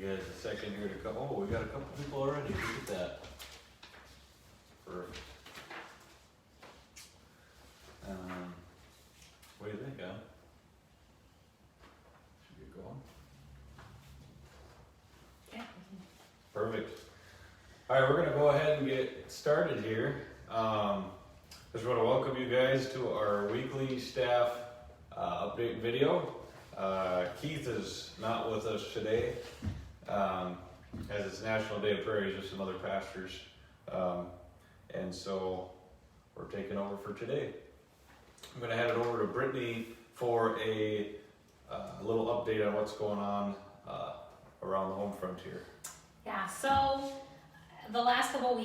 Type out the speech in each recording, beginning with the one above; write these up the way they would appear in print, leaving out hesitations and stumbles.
you guys a second here to come. Oh, we got a couple people already. Look at that. Perfect. What do you think, Al? Should we get going? Yeah. Perfect. All right, we're gonna go ahead and get started here. Just want to welcome you guys to our weekly staff update video. Keith is not with us today, as it's National Day of Prayer. He's just some other pastors, and so we're taking over for today. I'm going to hand it over to Brittany for a little update on what's going on around the home frontier. Yeah, so the last couple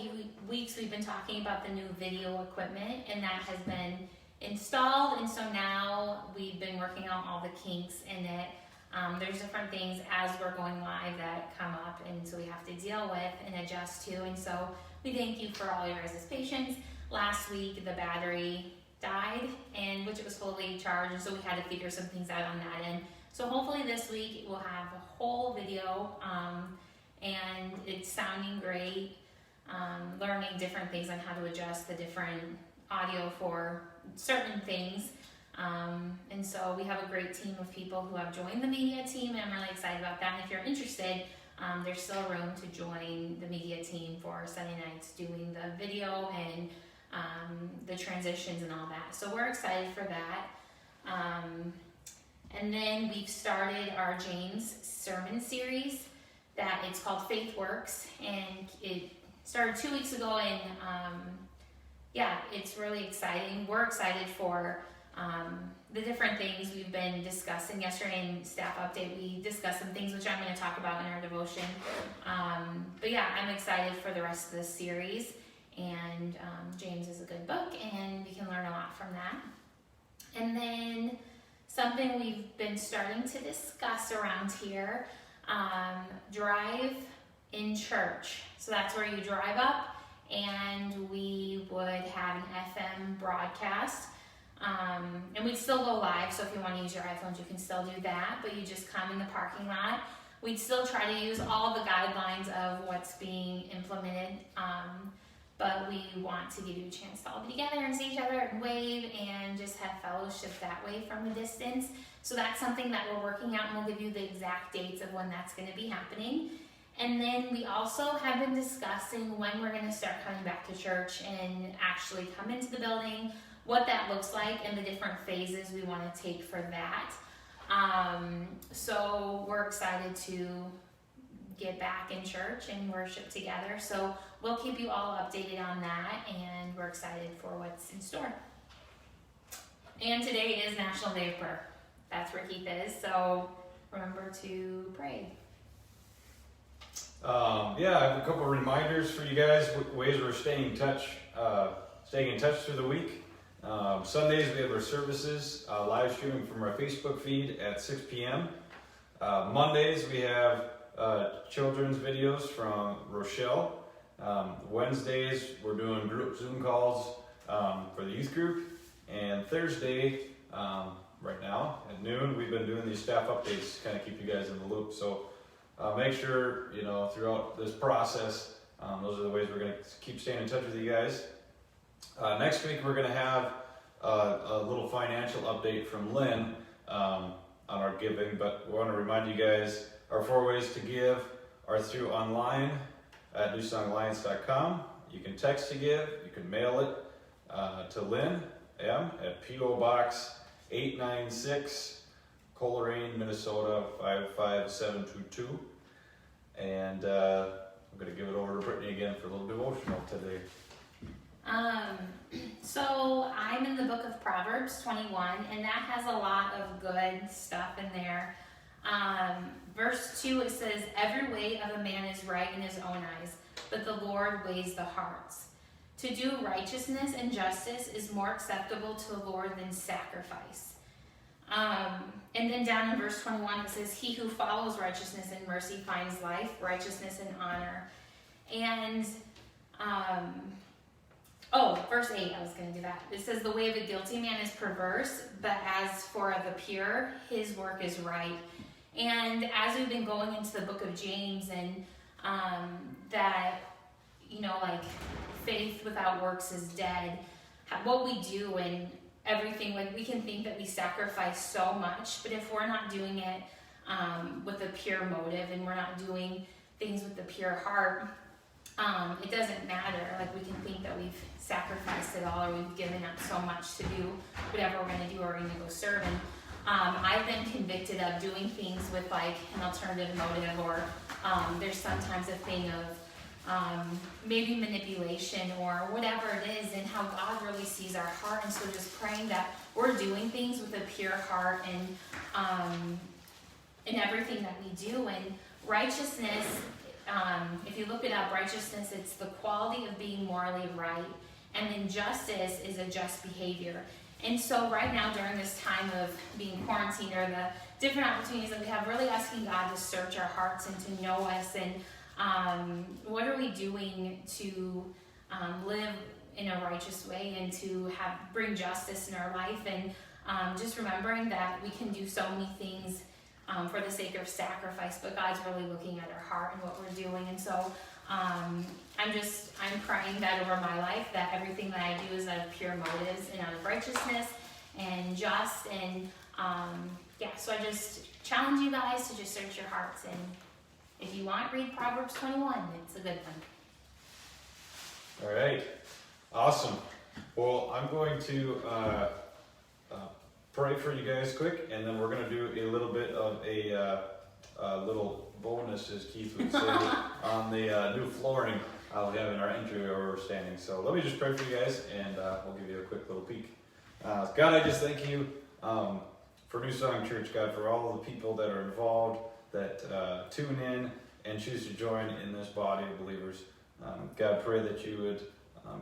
weeks we've been talking about the new video equipment, and that has been installed, and so now we've been working out all the kinks in it. There's different things as we're going live that come up, and so we have to deal with and adjust to, and so we thank you for all your guys' patience. Last week the battery died, and which it was fully charged, and so we had to figure some things out on that end. So hopefully this week we'll have a whole video, and it's sounding great, learning different things on how to adjust the different audio for certain things. And so we have a great team of people who have joined the media team, and I'm really excited about that. And if you're interested, there's still room to join the media team for Sunday nights doing the video and the transitions and all that. So we're excited for that. And then we've started our James sermon series that it's called Faith Works, and it started 2 weeks ago, and yeah, it's really exciting. We're excited for the different things we've been discussing. Yesterday in staff update, we discussed some things which I'm going to talk about in our devotion. But yeah, I'm excited for the rest of this series, and James is a good book, and we can learn a lot from that. And then something we've been starting to discuss around here, drive in church. So that's where you drive up, and we would have an FM broadcast, and we'd still go live. So if you want to use your iPhones, you can still do that, but you just come in the parking lot. We'd still try to use all the guidelines of what's being implemented, but we want to give you a chance to all be together and see each other and wave and just have fellowship that way from a distance. So that's something that we're working out, and we'll give you the exact dates of when that's going to be happening. And then we also have been discussing when we're going to start coming back to church and actually come into the building, what that looks like, and the different phases we want to take for that. So we're excited to get back in church and worship together. So we'll keep you all updated on that, and we're excited for what's in store. And today is National Day of Prayer. That's where Keith is, so remember to pray. Yeah, I have a couple of reminders for you guys, ways we're staying in touch through the week. Sundays we have our services live streaming from our Facebook feed at 6 p.m. Mondays we have children's videos from Rochelle. Wednesdays we're doing group Zoom calls for the youth group. And Thursday, right now at noon, we've been doing these staff updates to kind of keep you guys in the loop. So make sure, throughout this process, those are the ways we're going to keep staying in touch with you guys. Next week we're going to have a little financial update from Lynn on our giving, but we want to remind you guys our 4 ways to give are through online at newsongalliance.com. You can text to give, you can mail it to Lynn M at P.O. Box 896, Coleraine, Minnesota 55722. And I'm going to give it over to Brittany again for a little devotional today. So I'm in the book of Proverbs 21, and that has a lot of good stuff in there. Verse 2, it says, "Every way of a man is right in his own eyes, but the Lord weighs the hearts. To do righteousness and justice is more acceptable to the Lord than sacrifice." And then down in verse 21, it says, "He who follows righteousness and mercy finds life, righteousness and honor." And, verse 8, I was going to do that. It says, "The way of a guilty man is perverse, but as for the pure, his work is right." And as we've been going into the book of James and that, you know, like faith without works is dead, what we do and everything, like we can think that we sacrifice so much, but if we're not doing it with a pure motive and we're not doing things with the pure heart, it doesn't matter. Like we can think that we've sacrificed it all or we've given up so much to do whatever we're going to do or we're going to go serve. And I've been convicted of doing things with like an alternative motive, or there's sometimes a thing of maybe manipulation or whatever it is, and how God really sees our heart. And so just praying that we're doing things with a pure heart and in everything that we do. And righteousness, if you look it up, righteousness, it's the quality of being morally right, and then justice is a just behavior. And so right now during this time of being quarantined, or the different opportunities that we have, really asking God to search our hearts and to know us, and what are we doing to live in a righteous way and to bring justice in our life, and just remembering that we can do so many things for the sake of sacrifice, but God's really looking at our heart and what we're doing. And so I'm praying that over my life, that everything that I do is out of pure motives and out of righteousness and just, and so I just challenge you guys to just search your hearts, and if you want, read Proverbs 21. It's a good one. All right, awesome. Well, I'm going to pray for you guys quick, and then we're going to do a little bit of a little bonus, as Keith would say, on the new flooring we have in our entry where we're standing. So let me just pray for you guys, and we'll give you a quick little peek. God, I just thank you for New Song Church, God, for all of the people that are involved, that tune in and choose to join in this body of believers. God, pray that you would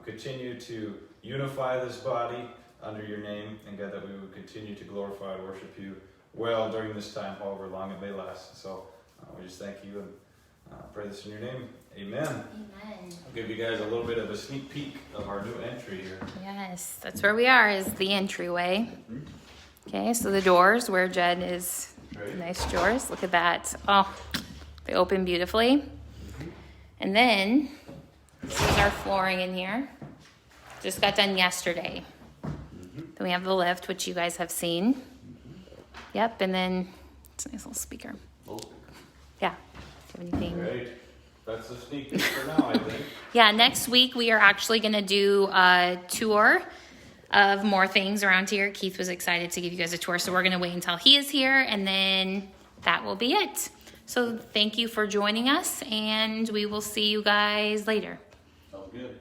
continue to unify this body under your name, and God, that we would continue to glorify and worship you well during this time, however long it may last. So we just thank you and pray this in your name. Amen. Amen. I'll give you guys a little bit of a sneak peek of our new entry here. Yes, that's where we are, is the entryway. Okay, so the doors where Jed is, Right. nice doors. Look at that. Oh, they open beautifully. And then, this is our flooring in here. Just got done yesterday. Then we have the lift, which you guys have seen. Yep, and then it's a nice little speaker. Yeah, if you have anything. All right. That's the sneak peek for now, I think. Yeah, next week we are actually going to do a tour of more things around here. Keith was excited to give you guys a tour, so we're going to wait until he is here, and then that will be it. So thank you for joining us, and we will see you guys later. Sounds good.